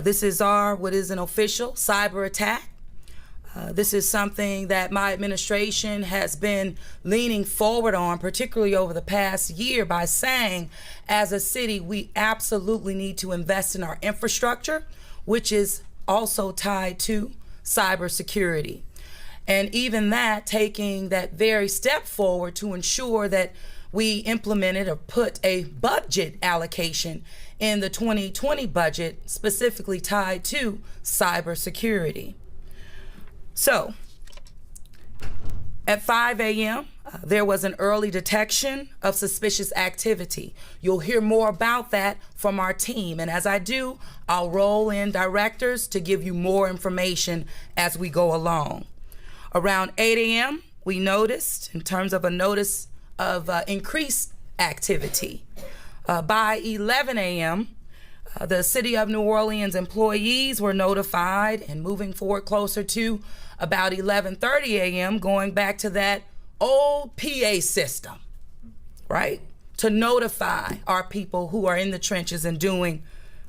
This is what is an official cyber attack. This is something that my administration has been leaning forward on, particularly over the past year, by saying, as a city, we absolutely need to invest in our infrastructure, which is also tied to cybersecurity. And even that, taking that very step forward to ensure that we implemented or put a budget allocation in the 2020 budget specifically tied to cybersecurity. So, at 5 a.m., there was an early detection of suspicious activity. You'll hear more about that from our team. And as I do, I'll roll in directors to give you more information as we go along. Around 8 a.m., we noticed, in terms of a notice of increased activity. By 11 a.m., the City of New Orleans employees were notified, and moving forward closer to about 11:30 a.m., going back to that old PA system, right? To notify our people who are in the trenches and doing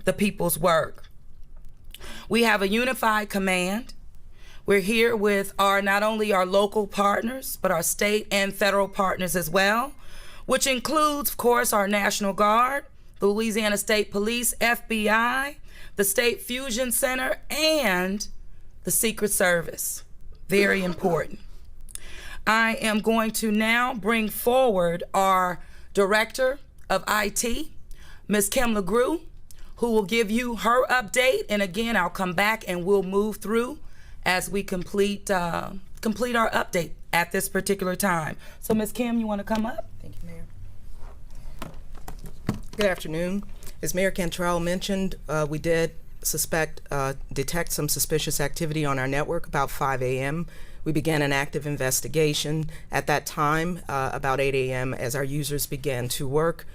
the people's work. We have a unified command. We're here with not only our local partners, but our state and federal partners as well, which includes, of course, our National Guard, the Louisiana State Police, FBI, the State Fusion Center, and the Secret Service. Very important. I am going to now bring forward our Director of IT, Ms. Kim LaGrue, who will give you her update. And again, I'll come back and we'll move through as we complete our update at this particular time. So Ms. Kim, you want to come up? Thank you, Mayor. Good afternoon. As Mayor Cantrell mentioned, we did detect some suspicious activity on our network about 5 a.m. We began an active investigation. At that time, about 8 a.m., as our users began to work,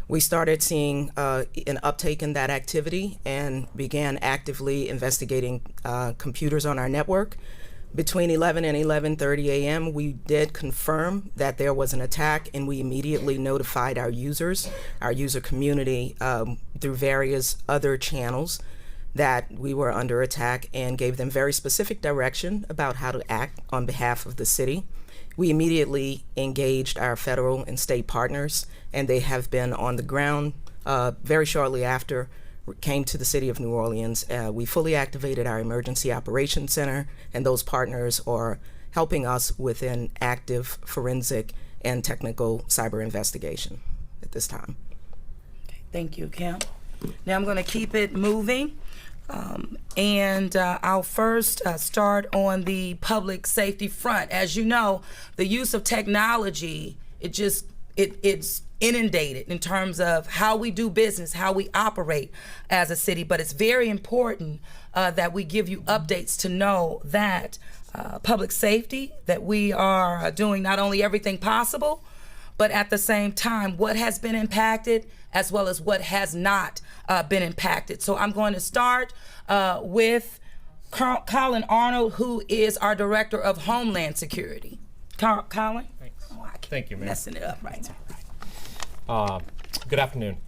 we started seeing an uptake in that activity and began actively investigating computers on our network. Between 11 and 11:30 a.m., we did confirm that there was an attack, and we immediately notified our users, our user community, through various other channels that we were under attack, and gave them very specific direction about how to act on behalf of the city. We immediately engaged our federal and state partners, and they have been on the ground very shortly after came to the City of New Orleans. We fully activated our Emergency Operations Center, and those partners are helping us with an active forensic and technical cyber investigation at this time. Okay, thank you, Kim. Now I'm going to keep it moving. And I'll first start on the public safety front. As you know, the use of technology, it's inundated in terms of how we do business, how we operate as a city. But it's very important that we give you updates to know that public safety, that we are doing not only everything possible, but at the same time, what has been impacted as well as what has not been impacted. So I'm going to start with Colin Arnold, who is our Director of Homeland Security. Colin? Thanks. Oh, Thank you, Mayor. Messing it up right now. Good afternoon.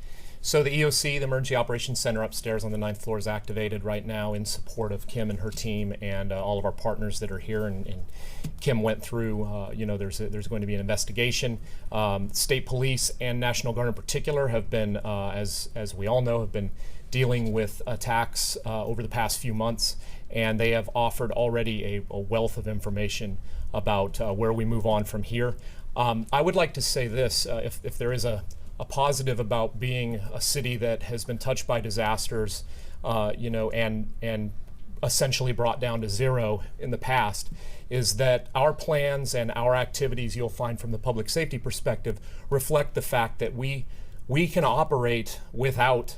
So the EOC, the Emergency Operations Center upstairs on the 9th floor, is activated right now in support of Kim and her team and all of our partners that are here. And Kim went through, there's going to be an investigation. State Police and National Guard in particular have been, as we all know, have been dealing with attacks over the past few months, and they have offered already a wealth of information about where we move on from here. I would like to say this, if there is a positive about being a city that has been touched by disasters, and essentially brought down to zero in the past, is that our plans and our activities, you'll find from the public safety perspective, reflect the fact that we can operate without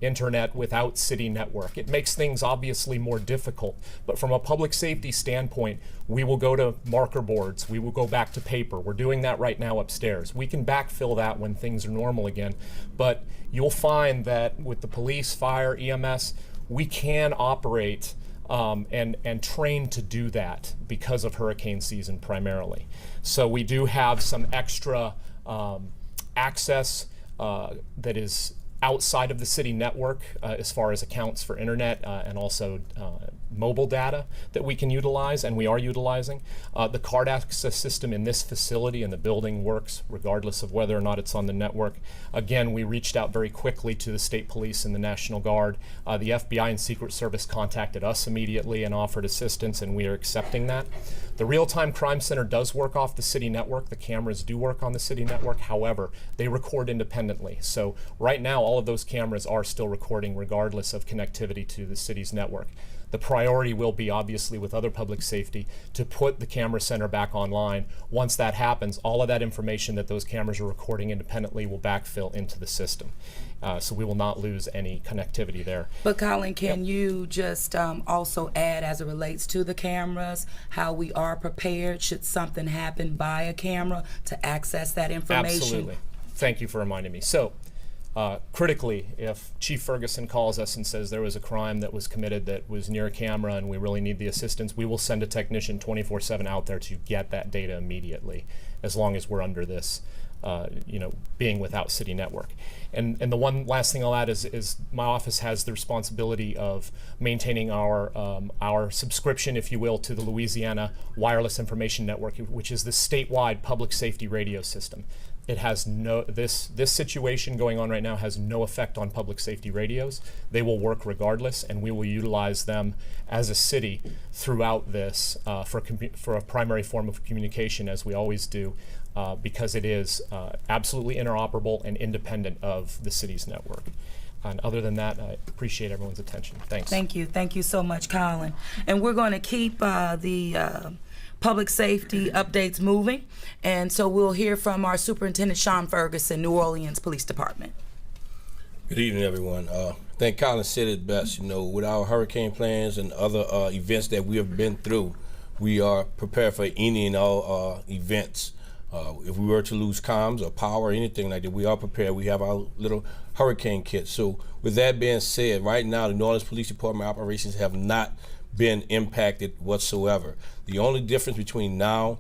internet, without city network. It makes things obviously more difficult, but from a public safety standpoint, we will go to marker boards, we will go back to paper. We're doing that right now upstairs. We can backfill that when things are normal again, but you'll find that with the police, fire, EMS, we can operate and train to do that because of hurricane season primarily. So we do have some extra access that is outside of the city network as far as accounts for internet and also mobile data that we can utilize, and we are utilizing. The card access system in this facility and the building works regardless of whether or not it's on the network. Again, we reached out very quickly to the state police and the National Guard. The FBI and Secret Service contacted us immediately and offered assistance, and we are accepting that. The Real-Time Crime Center does work off the city network. The cameras do work on the city network. However, they record independently. So right now, all of those cameras are still recording regardless of connectivity to the city's network. The priority will be, obviously, with other public safety, to put the camera center back online. Once that happens, all of that information that those cameras are recording independently will backfill into the system. So we will not lose any connectivity there. But Colin, can you just also add, as it relates to the cameras, how we are prepared should something happen by a camera to access that information? Absolutely. Thank you for reminding me. So, critically, if Chief Ferguson calls us and says there was a crime that was committed that was near a camera and we really need the assistance, we will send a technician 24/7 out there to get that data immediately, as long as we're under this, being without city network. And the one last thing I'll add is my office has the responsibility of maintaining our subscription, if you will, to the Louisiana Wireless Information Network, which is the statewide public safety radio system. It has this situation going on right now has no effect on public safety radios. They will work regardless, and we will utilize them as a city throughout this for a primary form of communication, as we always do, because it is absolutely interoperable and independent of the city's network. And other than that, I appreciate everyone's attention. Thanks. Thank you. Thank you so much, Colin. And we're going to keep the public safety updates moving. And so we'll hear from our Superintendent Sean Ferguson, New Orleans Police Department. Good evening, everyone. I think Colin said it best. With our hurricane plans and other events that we have been through, we are prepared for any and all events. If we were to lose comms or power or anything like that, we are prepared. We have our little hurricane kit. So with that being said, right now the New Orleans Police Department operations have not been impacted whatsoever. The only difference between now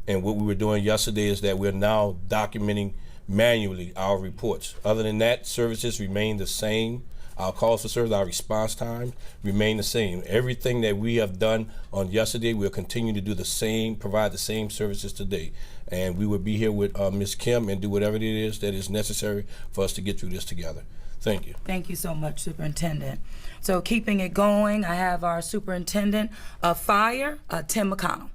and what we were doing yesterday is that we're now documenting manually our reports. Other than that, services remain the same. Our calls for service, our response time remain the same. Everything that we have done on yesterday, we'll continue to do the same, provide the same services today. And we will be here with Ms. Kim and do whatever it is that is necessary for us to get through this together. Thank you. Thank you so much, Superintendent. So keeping it going, I have our Superintendent of Fire, Tim McConnell.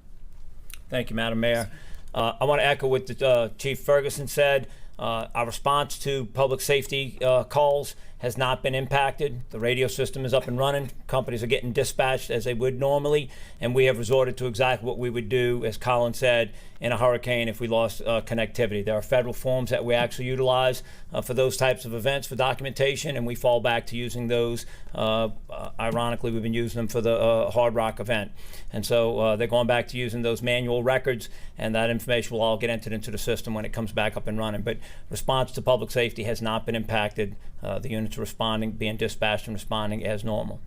Thank you, Madam Mayor. I want to echo what Chief Ferguson said. Our response to public safety calls has not been impacted. The radio system is up and running. Companies are getting dispatched as they would normally, and we have resorted to exactly what we would do, as Colin said, in a hurricane if we lost connectivity. There are federal forms that we actually utilize for those types of events for documentation, and we fall back to using those. Ironically, we've been using them for the Hard Rock event. And so they're going back to using those manual records, and that information will all get entered into the system when it comes back up and running. But response to public safety has not been impacted. The units are responding, being dispatched and responding as normal.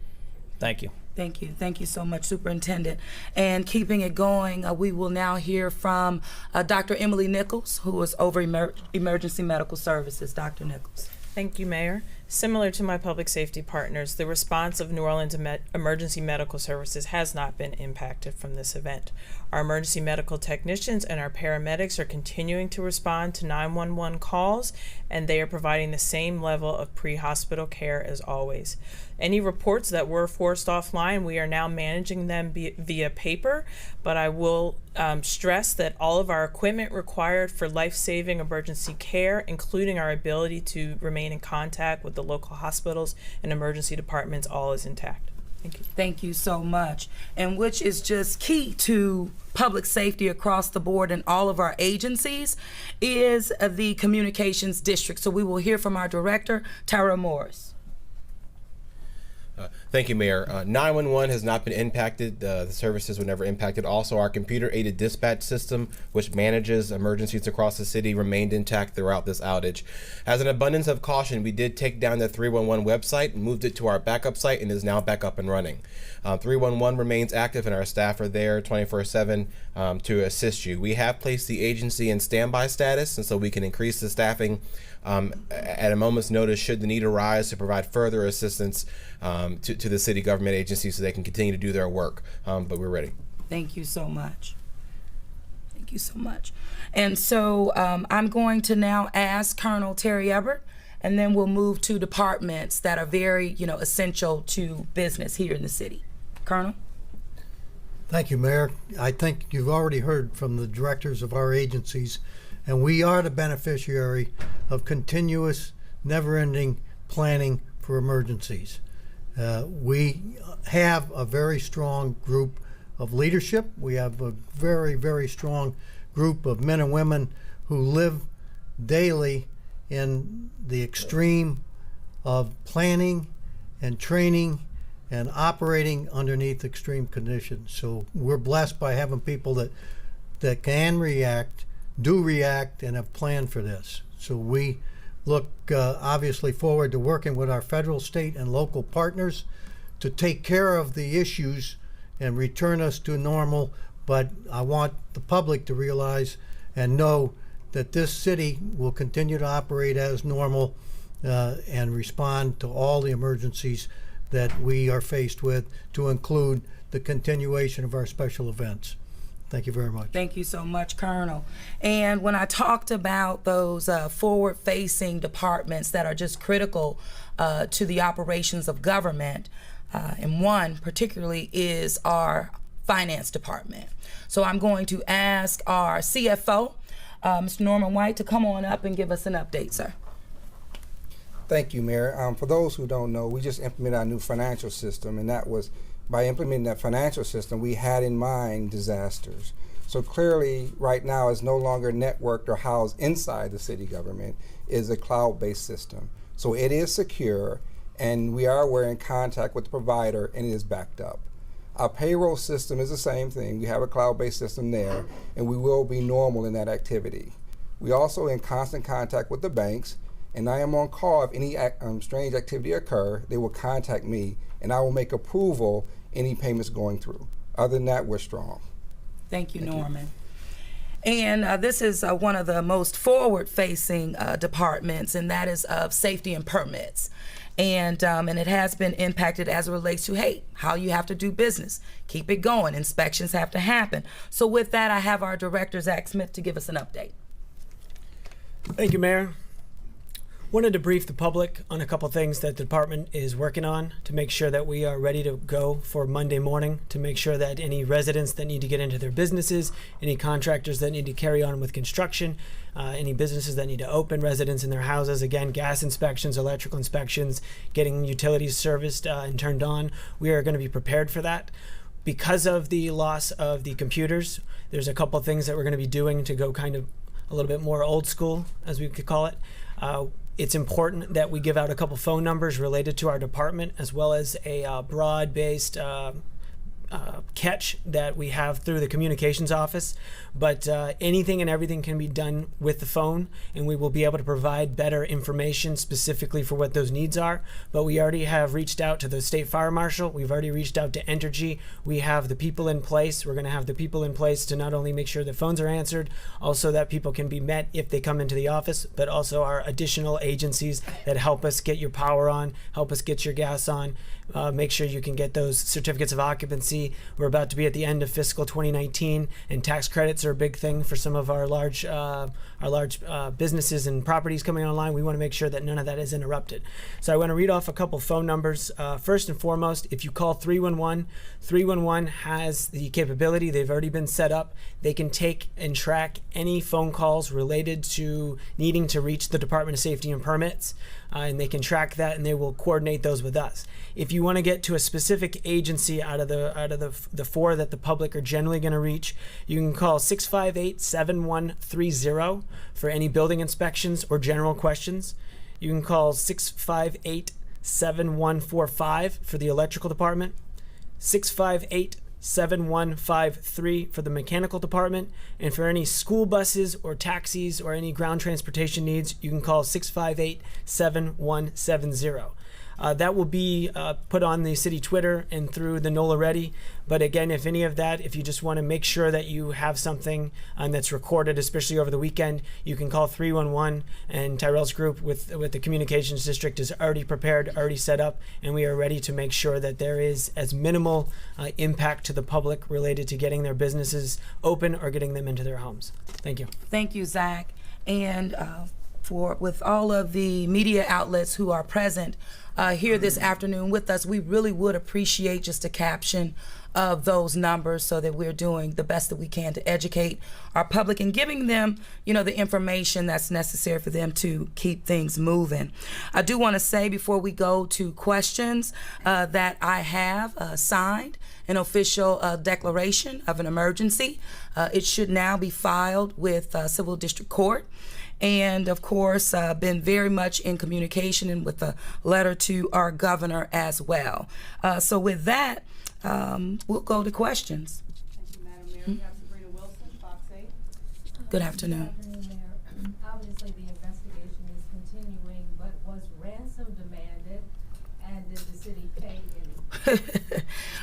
Thank you. Thank you. Thank you so much, Superintendent. And keeping it going, we will now hear from Dr. Emily Nichols, who is over Emergency Medical Services. Dr. Nichols. Thank you, Mayor. Similar to my public safety partners, the response of New Orleans Emergency Medical Services has not been impacted from this event. Our emergency medical technicians and our paramedics are continuing to respond to 911 calls, and they are providing the same level of pre-hospital care as always. Any reports that were forced offline, we are now managing them via paper, but I will stress that all of our equipment required for life-saving emergency care, including our ability to remain in contact with the local hospitals and emergency departments, all is intact. Thank you. Thank you so much. And which is just key to public safety across the board in all of our agencies is the communications district. So we will hear from our director, Tara Morris. Thank you, Mayor. 911 has not been impacted. The services were never impacted. Also, our computer-aided dispatch system, which manages emergencies across the city, remained intact throughout this outage. As an abundance of caution, we did take down the 311 website, moved it to our backup site, and is now back up and running. 311 remains active, and our staff are there 24/7 to assist you. We have placed the agency in standby status, and so we can increase the staffing at a moment's notice, should the need arise, to provide further assistance to the city government agencies so they can continue to do their work. But we're ready. Thank you so much. Thank you so much. And so I'm going to now ask Colonel Terry Everett, and then we'll move to departments that are very, essential to business here in the city. Colonel? Thank you, Mayor. I think you've already heard from the directors of our agencies, and we are the beneficiary of continuous, never-ending planning for emergencies. We have a very strong group of leadership. We have a very, very strong group of men and women who live daily in the extreme of planning and training and operating underneath extreme conditions. So we're blessed by having people that can react, do react, and have planned for this. So we look obviously forward to working with our federal, state, and local partners to take care of the issues and return us to normal. But I want the public to realize and know that this city will continue to operate as normal and respond to all the emergencies that we are faced with, to include the continuation of our special events. Thank you very much. Thank you so much, Colonel. And when I talked about those forward-facing departments that are just critical to the operations of government, and one particularly is our finance department. So I'm going to ask our CFO, Mr. Norman White, to come on up and give us an update, sir. Thank you, Mayor. For those who don't know, we just implemented our new financial system, and that was by implementing that financial system, we had in mind disasters. So clearly, right now, it's no longer networked or housed inside the city government. It is a cloud-based system. So it is secure, and we are in contact with the provider, and it is backed up. Our payroll system is the same thing. We have a cloud-based system there, and we will be normal in that activity. We also in constant contact with the banks, and I am on call if any strange activity occur. They will contact me, and I will make approval any payments going through. Other than that, we're strong. Thank you, Norman. And this is one of the most forward-facing departments, and that is of safety and permits. And it has been impacted as it relates to, hey, how you have to do business. Keep it going. Inspections have to happen. So with that, I have our director, Zach Smith, to give us an update. Thank you, Mayor. Wanted to brief the public on a couple things that the department is working on to make sure that we are ready to go for Monday morning, to make sure that any residents that need to get into their businesses, any contractors that need to carry on with construction, any businesses that need to open, residents in their houses, again, gas inspections, electrical inspections, getting utilities serviced and turned on, we are going to be prepared for that. Because of the loss of the computers, there's a couple things that we're going to be doing to go kind of a little bit more old school, as we could call it. It's important that we give out a couple phone numbers related to our department, as well as a broad-based catch that we have through the communications office. But anything and everything can be done with the phone, and we will be able to provide better information specifically for what those needs are. But we already have reached out to the state fire marshal. We've already reached out to Entergy. We have the people in place. We're going to have the people in place to not only make sure the phones are answered, also that people can be met if they come into the office, but also our additional agencies that help us get your power on, help us get your gas on, make sure you can get those certificates of occupancy. We're about to be at the end of fiscal 2019, and tax credits are a big thing for some of our large businesses and properties coming online. We want to make sure that none of that is interrupted. So I want to read off a couple phone numbers. First and foremost, if you call 311, 311 has the capability, they've already been set up. They can take and track any phone calls related to needing to reach the Department of Safety and Permits, and they can track that, and they will coordinate those with us. If you want to get to a specific agency out of the four that the public are generally going to reach, you can call 658-7130 for any building inspections or general questions. You can call 658-7145 for the electrical department, 658-7153 for the mechanical department, and for any school buses or taxis or any ground transportation needs, you can call 658-7170. That will be put on the city Twitter and through the NOLA Ready. But again, if any of that, if you just want to make sure that you have something that's recorded, especially over the weekend, you can call 311, and Tyrell's group with the communications district is already prepared, already set up, and we are ready to make sure that there is as minimal impact to the public related to getting their businesses open or getting them into their homes. Thank you. Thank you, Zach. And with all of the media outlets who are present here this afternoon with us, we really would appreciate just a caption of those numbers so that we're doing the best that we can to educate our public and giving them, the information that's necessary for them to keep things moving. I do want to say before we go to questions that I have signed an official declaration of an emergency. It should now be filed with Civil District Court. And of course, been very much in communication and with a letter to our governor as well. So with that, we'll go to questions. Thank you, Madam Mayor. We have Sabrina Wilson, Fox 8. Good afternoon. Good afternoon, Mayor. Obviously, the investigation is continuing, but was ransom demanded, and did the city pay any?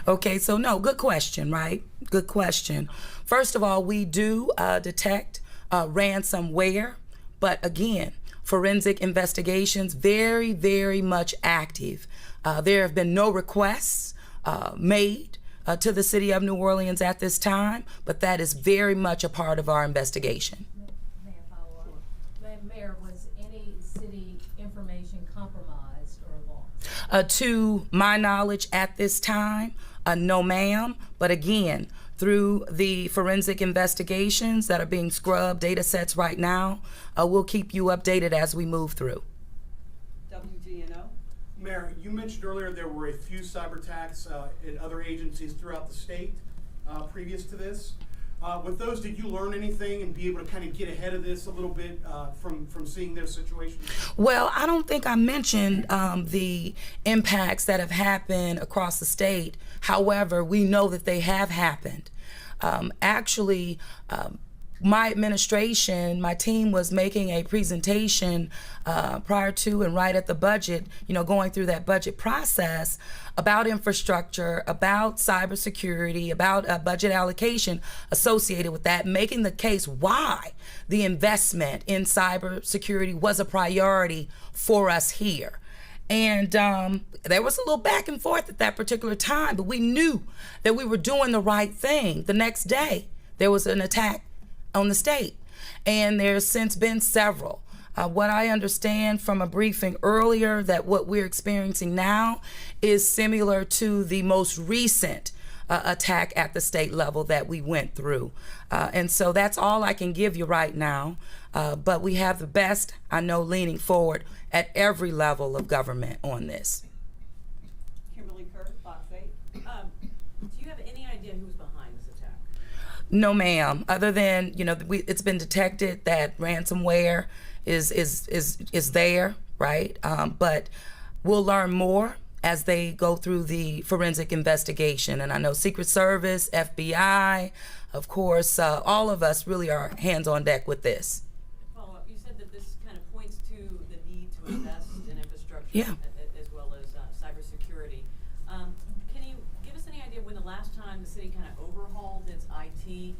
Okay, so no, good question, right? Good question. First of all, we do detect ransomware, but again, forensic investigations very, very much active. There have been no requests made to the city of New Orleans at this time, but that is very much a part of our investigation. May I follow up? Mayor, was any city information compromised or lost? To my knowledge at this time, no ma'am, but again, through the forensic investigations that are being scrubbed, data sets right now, we'll keep you updated as we move through. WGNO. Mayor, you mentioned earlier there were a few cyber attacks in other agencies throughout the state previous to this. With those, did you learn anything and be able to kind of get ahead of this a little bit from seeing their situation? Well, I don't think I mentioned the impacts that have happened across the state. However, we know that they have happened. Actually, my administration, my team was making a presentation prior to and right at the budget, going through that budget process about infrastructure, about cybersecurity, about budget allocation associated with that, making the case why the investment in cybersecurity was a priority for us here. And there was a little back and forth at that particular time, but we knew that we were doing the right thing. The next day, there was an attack on the state, and there's since been several. What I understand from a briefing earlier, that what we're experiencing now is similar to the most recent attack at the state level that we went through. And so that's all I can give you right now. But we have the best, I know, leaning forward at every level of government on this. Kimberly Kerr, Fox 8. Do you have any idea who's behind this attack? No, ma'am. Other than, it's been detected that ransomware is there, right? But we'll learn more as they go through the forensic investigation. And I know Secret Service, FBI, of course, all of us really are hands on deck with this. Follow up. You said that this kind of points to the need to invest in infrastructure, Yeah, as well as cybersecurity. Can you give us any idea when the last time the city kind of overhauled its IT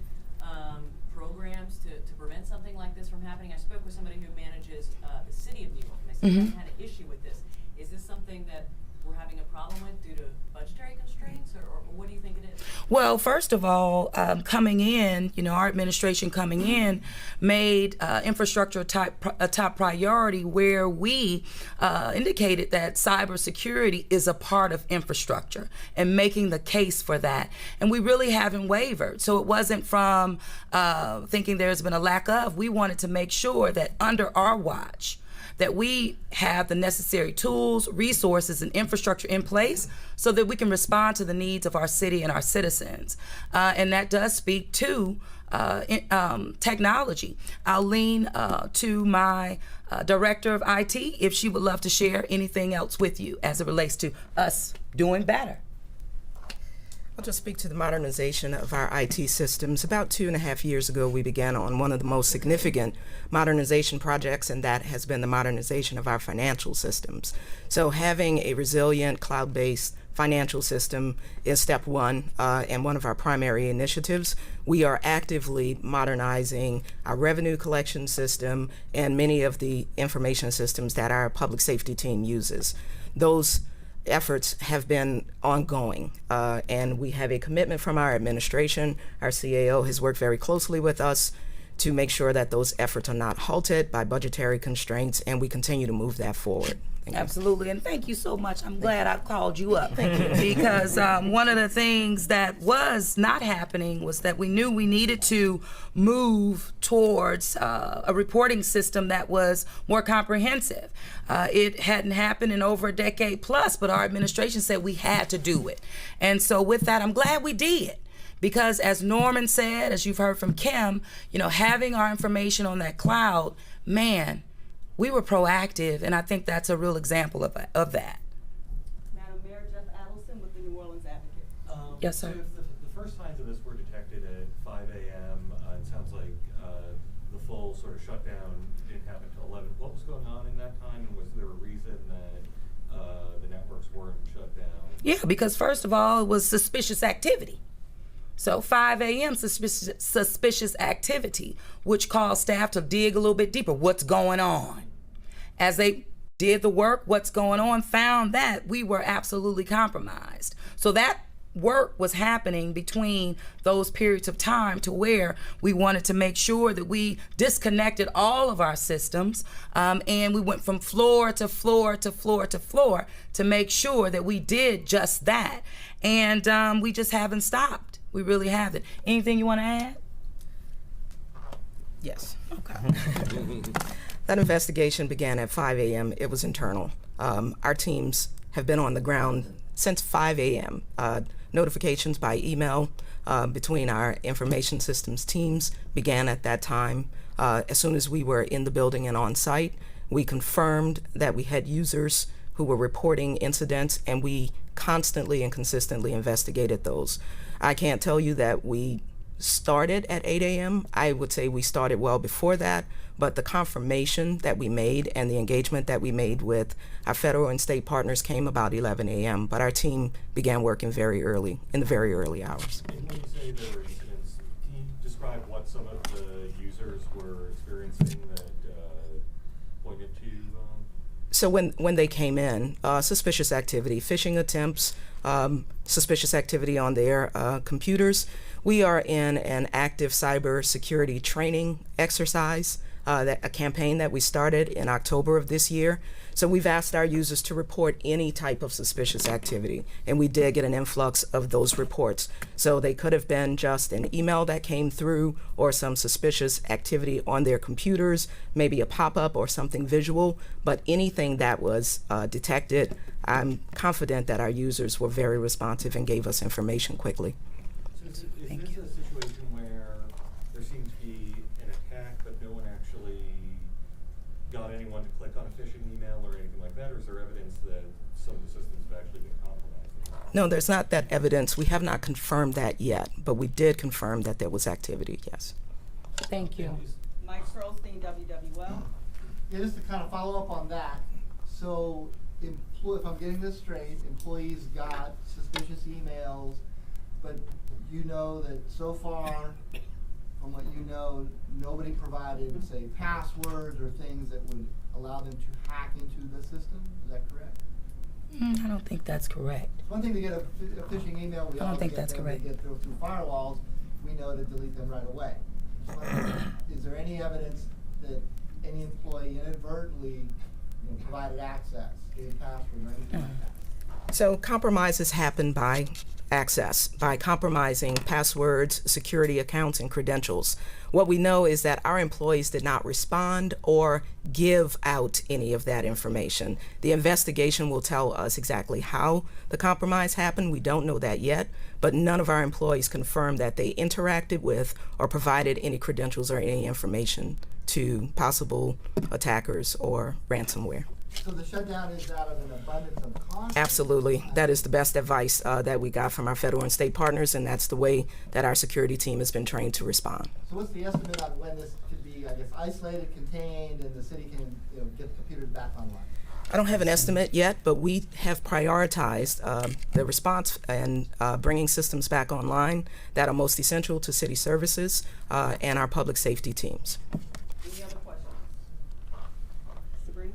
programs to prevent something like this from happening? I spoke with somebody who manages the city of New York, and they said they had an issue with this. Is this something that we're having a problem with due to budgetary constraints, or what do you think it is? Well, first of all, coming in, our administration coming in made infrastructure a top priority, where we indicated that cybersecurity is a part of infrastructure and making the case for that. And we really haven't wavered. So it wasn't from thinking there's been a lack of. We wanted to make sure that under our watch, that we have the necessary tools, resources, and infrastructure in place so that we can respond to the needs of our city and our citizens. And that does speak to technology. I'll lean to my director of IT if she would love to share anything else with you as it relates to us doing better. I'll just speak to the modernization of our IT systems. About 2.5 years ago, we began on one of the most significant modernization projects, and that has been the modernization of our financial systems. So having a resilient cloud-based financial system is step one and one of our primary initiatives. We are actively modernizing our revenue collection system and many of the information systems that our public safety team uses. Those efforts have been ongoing, and we have a commitment from our administration. Our CAO has worked very closely with us to make sure that those efforts are not halted by budgetary constraints, and we continue to move that forward. Absolutely, and thank you so much. I'm glad I called you up because one of the things that was not happening was that we knew we needed to move towards a reporting system that was more comprehensive. It hadn't happened in over a decade plus, but our administration said we had to do it. And so with that, I'm glad we did. Because as Norman said, as you've heard from Kim, having our information on that cloud, man, we were proactive, and I think that's a real example of that. Madam Mayor, Jeff Adelson with the New Orleans Advocate. Yes, sir. So if the first signs of this were detected at 5 a.m., it sounds like the full sort of shutdown didn't happen until 11. What was going on in that time, and was there a reason that the networks weren't shut down? Yeah, because first of all, it was suspicious activity. So 5 a.m. suspicious activity, which caused staff to dig a little bit deeper. What's going on? As they did the work, what's going on, found that we were absolutely compromised. So that work was happening between those periods of time to where we wanted to make sure that we disconnected all of our systems, and we went from floor to floor to floor to floor to make sure that we did just that. And we just haven't stopped. We really haven't. Anything you want to add? Yes. Okay. That investigation began at 5 a.m. It was internal. Our teams have been on the ground since 5 a.m. Notifications by email between our information systems teams began at that time. As soon as we were in the building and on site, we confirmed that we had users who were reporting incidents, and we constantly and consistently investigated those. I can't tell you that we started at 8 a.m. I would say we started well before that, but the confirmation that we made and the engagement that we made with our federal and state partners came about 11 a.m., but our team began working very early, in the very early hours. And when you say there were incidents, can you describe what some of the users were experiencing that pointed to? So when they came in, suspicious activity, phishing attempts, suspicious activity on their computers. We are in an active cybersecurity training exercise, a campaign that we started in October of this year. So we've asked our users to report any type of suspicious activity, and we did get an influx of those reports. So they could have been just an email that came through or some suspicious activity on their computers, maybe a pop-up or something visual, but anything that was detected, I'm confident that our users were very responsive and gave us information quickly. So is this a situation where there seemed to be an attack, but no one actually got anyone to click on a phishing email or anything like that, or is there evidence that some of the systems have actually been compromised? No, there's not that evidence. We have not confirmed that yet, but we did confirm that there was activity, yes. Thank you. Mike Pearlstein, WWL. Yeah, just to kind of follow up on that. So, if I'm getting this straight, employees got suspicious emails, but you know that so far, from what you know, nobody provided, say, passwords or things that would allow them to hack into the system. Is that correct? I don't think that's correct. It's one thing to get a phishing email. We I don't all think get that's them. correct. We get through firewalls. We know to delete them right away. So is there any evidence that any employee inadvertently provided access, gave password or anything like that? So compromises happen by access, by compromising passwords, security accounts, and credentials. What we know is that our employees did not respond or give out any of that information. The investigation will tell us exactly how the compromise happened. We don't know that yet, but none of our employees confirmed that they interacted with or provided any credentials or any information to possible attackers or ransomware. So the shutdown is out of an abundance of caution? Absolutely. That is the best advice that we got from our federal and state partners, and that's the way that our security team has been trained to respond. So what's the estimate on when this could be, I guess, isolated, contained, and the city can, get the computers back online? I don't have an estimate yet, but we have prioritized the response and bringing systems back online that are most essential to city services and our public safety teams. Any other questions? Sabrina?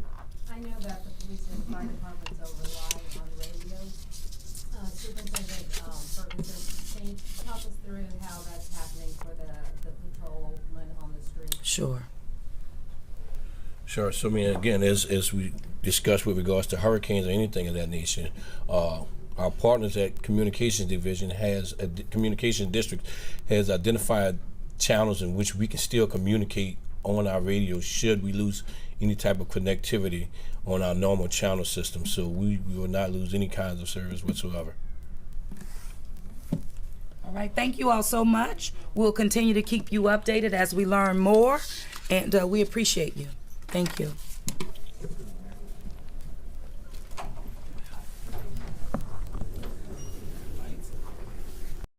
I know that the police and fire departments are relying on radio. Superintendent Ferguson, can you talk us through how that's happening for the patrolmen on the street? Sure. Sure. So, I mean, again, as we discussed with regards to hurricanes or anything of that nature, our partners at Communications Division Communication District has identified channels in which we can still communicate on our radio should we lose any type of connectivity on our normal channel system. So we will not lose any kinds of service whatsoever. All right, thank you all so much. We'll continue to keep you updated as we learn more, and we appreciate you. Thank you.